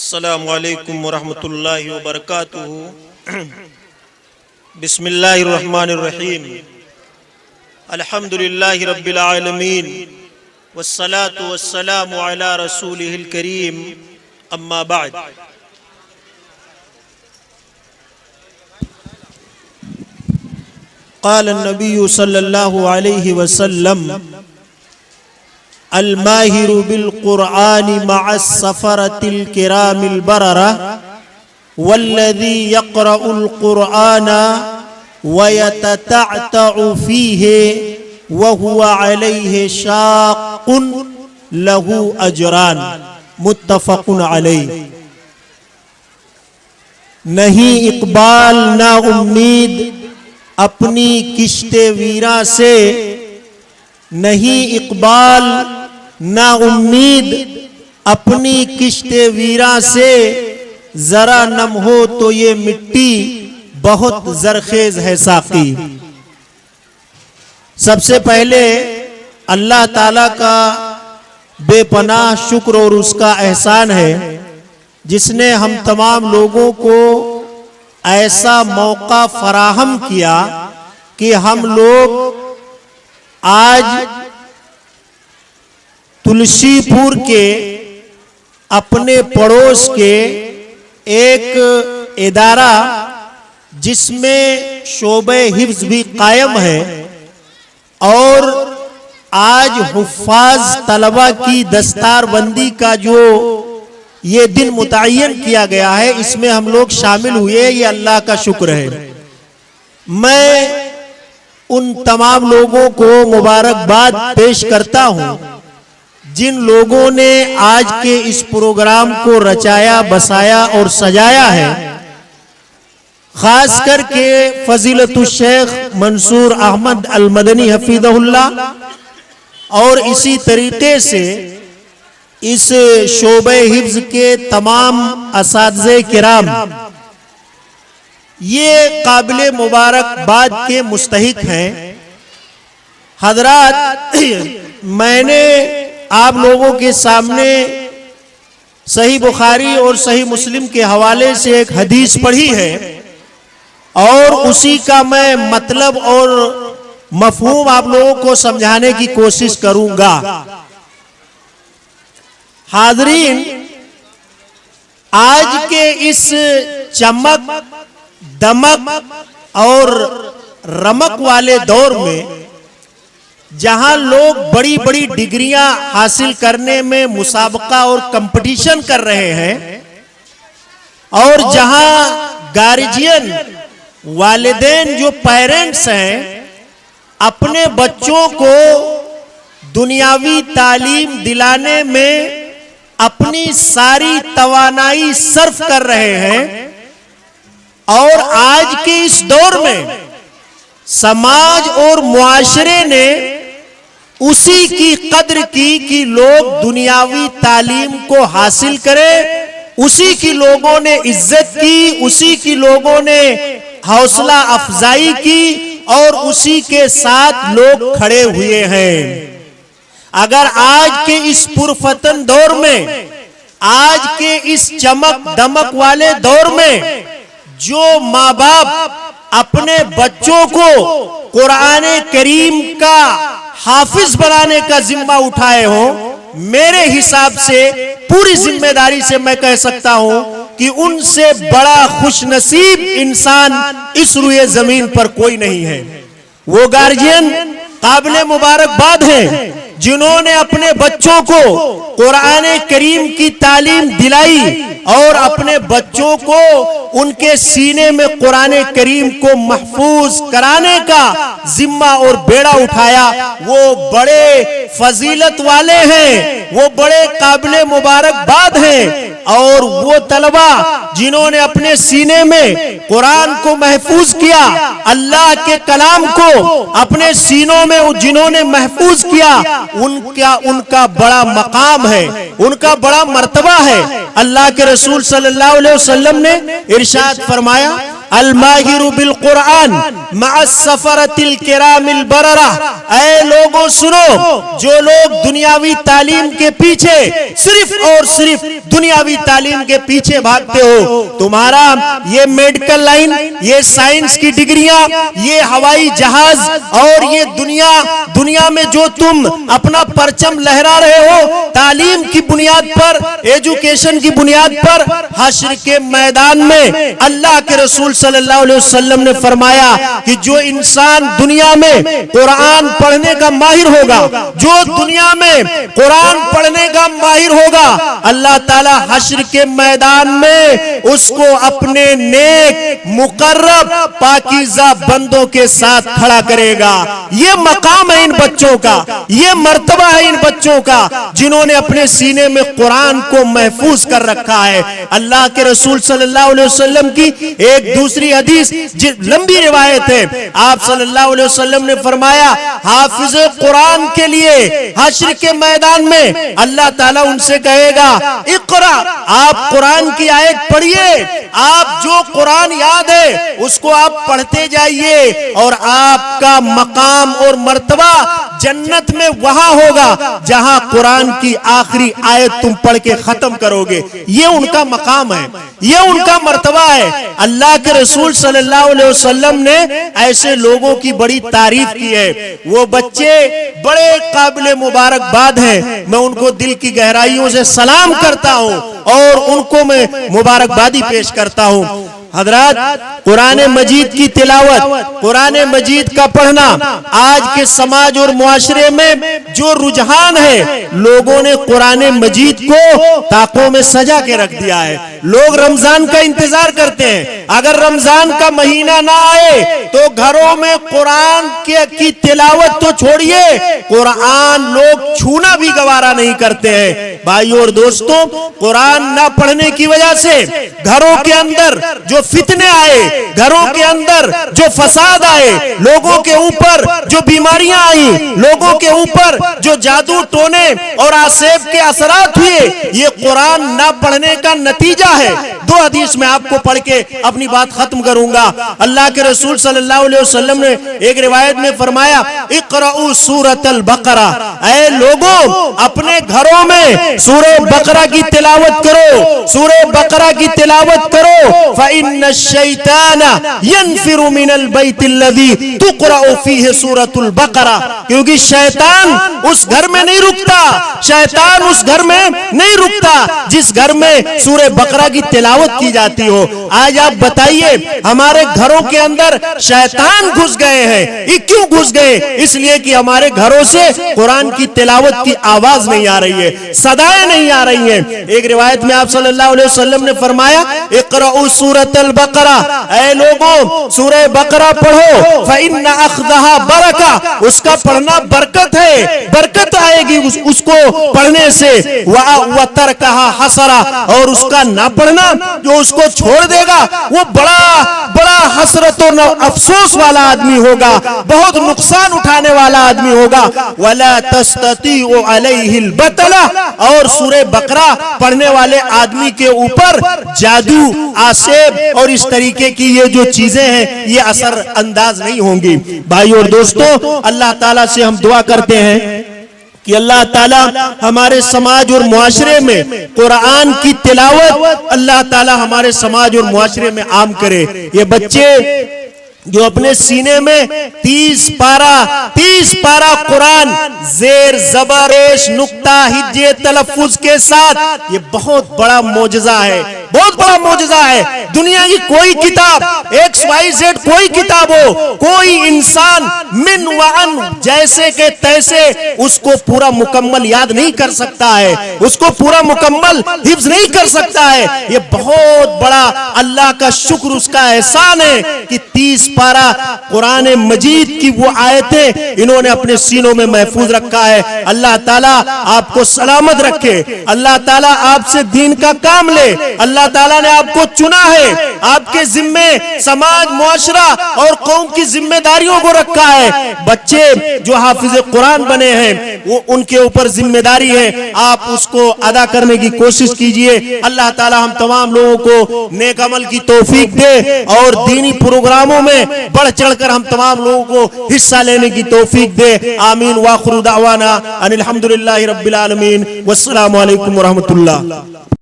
السلام علیکم ورحمۃ اللہ وبرکاتہ۔ بسم اللہ الرحمن الرحیم۔ الحمد للہ رب العالمین والصلاة والسلام علی رسولہ الکریم، اما بعد۔ قال النبی صلی اللہ علیہ وسلم: الماہر بالقرآن مع السفرة الكرام البررة والذي يقرأ القرآن ويتتعتع فيه وهو عليه شاق له أجران، متفق علیہ۔ نہیں اقبال نا امید اپنی کشت ویراں سے، نہیں اقبال نا امید اپنی کشت ویراں سے، ذرا نم ہو تو یہ مٹی بہت زرخیز ہے ساقی۔ سب سے پہلے اللہ تعالیٰ کا بے پناہ شکر اور اس کا احسان ہے جس نے ہم تمام لوگوں کو ایسا موقع فراہم کیا کہ ہم لوگ آج تلسی پور کے اپنے پڑوس کے ایک ادارہ جس میں شعبہ حفظ بھی قائم ہے، اور آج حفاظ طلبہ کی دستار بندی کا جو یہ دن متعین کیا گیا ہے، اس میں ہم لوگ شامل ہوئے، یہ اللہ کا شکر ہے۔ میں ان تمام لوگوں کو مبارکباد پیش کرتا ہوں جن لوگوں نے آج کے اس پروگرام کو رچایا، بسایا اور سجایا ہے، خاص کر کے فضیلت الشیخ منصور احمد المدنی حفظہ اللہ، اور اسی طریقے سے اس شعبہ حفظ کے تمام اساتذہ کرام، یہ قابل مبارکباد کے مستحق ہیں۔ حضرات، میں نے آپ لوگوں کے سامنے صحیح بخاری اور صحیح مسلم کے حوالے سے ایک حدیث پڑھی ہے، اور اسی کا میں مطلب اور مفہوم آپ لوگوں کو سمجھانے کی کوشش کروں گا۔ حاضرین، آج کے اس چمک دمک اور رمق والے دور میں جہاں لوگ بڑی بڑی ڈگریاں حاصل کرنے میں مسابقہ اور کمپٹیشن کر رہے ہیں، اور جہاں گارجین والدین جو پیرنٹس ہیں اپنے بچوں کو دنیاوی تعلیم دلانے میں اپنی ساری توانائی صرف کر رہے ہیں، اور آج کے اس دور میں سماج اور معاشرے نے اسی کی قدر کی کہ لوگ دنیاوی تعلیم کو حاصل کریں، اسی کی لوگوں نے عزت کی، اسی کی لوگوں نے حوصلہ افزائی کی، اور اسی کے ساتھ لوگ کھڑے ہوئے ہیں۔ اگر آج کے اس پرفتن دور میں، آج کے اس چمک دمک والے دور میں جو ماں باپ اپنے بچوں کو قرآن کریم کا حافظ بنانے کا ذمہ اٹھائے ہوں، میرے حساب سے پوری ذمہ داری سے میں کہہ سکتا ہوں کہ ان سے بڑا خوش نصیب انسان اس روئے زمین پر کوئی نہیں ہے۔ وہ گارجین قابل مبارکباد ہیں جنہوں نے اپنے بچوں کو قرآن کریم کی تعلیم دلائی، اور اپنے بچوں کو ان کے سینے میں قرآن کریم کو محفوظ کرانے کا ذمہ اور بیڑا اٹھایا۔ وہ بڑے فضیلت والے ہیں، وہ بڑے قابل مبارکباد ہیں۔ اور وہ طلبہ جنہوں نے اپنے سینے میں قرآن کو محفوظ کیا، اللہ کے کلام کو اپنے سینوں میں جنہوں نے محفوظ کیا، ان کا بڑا مقام ہے، ان کا بڑا مرتبہ ہے۔ اللہ کے رسول صلی اللہ علیہ وسلم نے ارشاد فرمایا: الماہر بالقرآن مع السفرۃ الکرام البررہ، اے لوگوں سنو، جو لوگ دنیاوی تعلیم کے پیچھے صرف اور صرف دنیاوی تعلیم کے پیچھے بھاگتے ہو، تمہارا یہ میڈیکل لائن، یہ سائنس کی ڈگریاں، یہ ہوائی جہاز اور یہ دنیا میں جو تم اپنا پرچم لہرا رہے ہو تعلیم کی بنیاد پر، ایجوکیشن کی بنیاد پر، حشر کے میدان میں اللہ کے رسول صلی اللہ علیہ وسلم نے فرمایا کہ جو انسان دنیا میں قرآن پڑھنے کا ماہر ہوگا، جو دنیا میں قرآن پڑھنے کا ماہر ہوگا، اللہ تعالی حشر کے میدان میں اس کو اپنے نیک مقرب پاکیزہ بندوں کے ساتھ کھڑا کرے گا۔ یہ مقام ہے ان بچوں کا، یہ مرتبہ ہے ان بچوں کا جنہوں نے اپنے سینے میں قرآن کو محفوظ کر رکھا ہے۔ اللہ کے رسول صلی اللہ علیہ وسلم کی ایک دوسری حدیث لمبی روایت ہے، آپ صلی اللہ علیہ وسلم نے فرمایا حافظ قرآن کے لیے حشر کے میدان میں اللہ تعالیٰ ان سے کہے گا اقرا، آپ قرآن کی آیت پڑھیے، آپ جو قرآن یاد ہے اس کو آپ پڑھتے جائیے اور آپ کا مقام اور مرتبہ جنت میں وہاں ہوگا جہاں قرآن کی آخری آیت تم پڑھ کے ختم کرو گے۔ یہ ان کا مقام ہے، یہ ان کا مرتبہ ہے۔ اللہ کے رسول صلی اللہ علیہ وسلم نے ایسے لوگوں کی بڑی تعریف کی ہے۔ وہ بچے بڑے قابل مبارکباد ہیں، میں ان کو دل کی گہرائیوں سے سلام کرتا ہوں اور ان کو میں مبارکبادی پیش کرتا ہوں۔ حضرات، قرآن مجید کی تلاوت، قرآن مجید کا پڑھنا آج کے سماج اور معاشرے میں جو رجحان ہے، لوگوں نے قرآن مجید کو طاقوں میں سجا کے رکھ دیا ہے۔ لوگ رمضان کا انتظار کرتے ہیں، اگر رمضان کا مہینہ نہ آئے تو گھروں میں قرآن کی تلاوت تو چھوڑیے، قرآن لوگ چھونا بھی گوارا نہیں کرتے ہیں۔ بھائیو اور دوستوں، قرآن نہ پڑھنے کی وجہ سے گھروں کے اندر جو فتنے آئے، گھروں کے اندر جو فساد آئے، لوگوں کے اوپر جو بیماریاں آئیں، لوگوں کے اوپر جو جادو ٹونے اور آسیب کے اثرات ہوئے، یہ قرآن نہ پڑھنے کا نتیجہ ہے۔ دو حدیث میں آپ کو پڑھ کے اپنی بات ختم کروں گا۔ اللہ کے رسول صلی اللہ علیہ وسلم نے ایک روایت میں فرمایا اقرؤوا سورۃ البقرہ، اے لوگوں اپنے گھروں میں سورہ بقرہ کی تلاوت کرو، سورہ بقرہ کی تلاوت کرو۔ فإن الشیطان ينفر من البیت الذی تقرأ فیہ سورۃ البقرہ، کیونکہ شیطان اس گھر میں نہیں رکتا، شیطان اس گھر میں نہیں رکتا جس گھر میں سورہ بقرہ کی تلاوت کی جاتی ہو۔ آج آپ بتائیے ہمارے گھروں کے اندر شیطان گھس گئے ہیں۔ یہ کیوں گھس گئے؟ اس لیے کہ ہمارے گھروں سے قرآن کی تلاوت کی آواز نہیں آ رہی ہے، صدائیں نہیں آ رہی ہیں۔ ایک روایت میں آپ صلی اللہ علیہ وسلم نے فرمایا اقرؤوا سورۃ البقرہ، اے لوگوں سورہ بقرہ پڑھو، فإن أخذها برکہ، اس کا پڑھنا برکت ہے، برکت آئے گی اس کو پڑھنے سے۔ وترکها حسرہ، اور اس کا نہ پڑھنا، جو اس کو چھوڑ دے گا وہ بڑا حسرت و افسوس والا آدمی ہوگا، بہت نقصان اٹھانے والا آدمی ہوگا۔ ولا تستطيع علیہ البتلہ، اور سورہ بقرہ پڑھنے والے آدمی کے اوپر جادو، آسیب اور اس طریقے کی یہ جو چیزیں ہیں یہ اثر انداز نہیں ہوں گی۔ بھائی اور دوستوں، اللہ تعالیٰ سے ہم دعا کرتے ہیں کہ اللہ تعالیٰ ہمارے سماج اور معاشرے میں قرآن کی تلاوت اللہ تعالیٰ ہمارے سماج اور معاشرے میں عام کرے۔ یہ بچے جو اپنے سینے میں 30 پارہ قرآن زیر زبر پیش نقطہ ہجے تلفظ کے ساتھ، یہ بہت بڑا معجزہ ہے، بہت بڑا معجزہ ہے۔ دنیا کی کوئی کتاب XYZ کوئی کتاب ہو، کوئی انسان من وعن جیسے کہ تیسے اس کو پورا مکمل یاد نہیں کر سکتا ہے، اس کو پورا مکمل حفظ نہیں کر سکتا ہے۔ یہ بہت بڑا اللہ کا شکر، اس کا احسان ہے کہ 30 پارہ قرآن مجید کی وہ آیتیں انہوں نے اپنے سینوں میں محفوظ رکھا ہے۔ اللہ تعالیٰ آپ کو سلامت رکھے، اللہ تعالیٰ آپ سے دین کا کام لے، اللہ اللہ تعالیٰ نے آپ کو چنا ہے, آپ کے ذمے سماج, معاشرہ اور قوم کی ذمہ داریوں کو رکھا ہے. بچے جو حافظ قرآن بنے ہیں وہ ان کے اوپر ذمہ داری ہے, آپ اس کو ادا کرنے کی کوشش کیجئے. اللہ تعالیٰ ہم تمام لوگوں کو نیک عمل کی توفیق دے اور دینی پروگراموں میں بڑھ چڑھ کر ہم تمام لوگوں کو حصہ لینے کی توفیق دے. آمین. وآخر دعوانا ان الحمدللہ رب العالمین. والسلام علیکم ورحمۃ اللہ.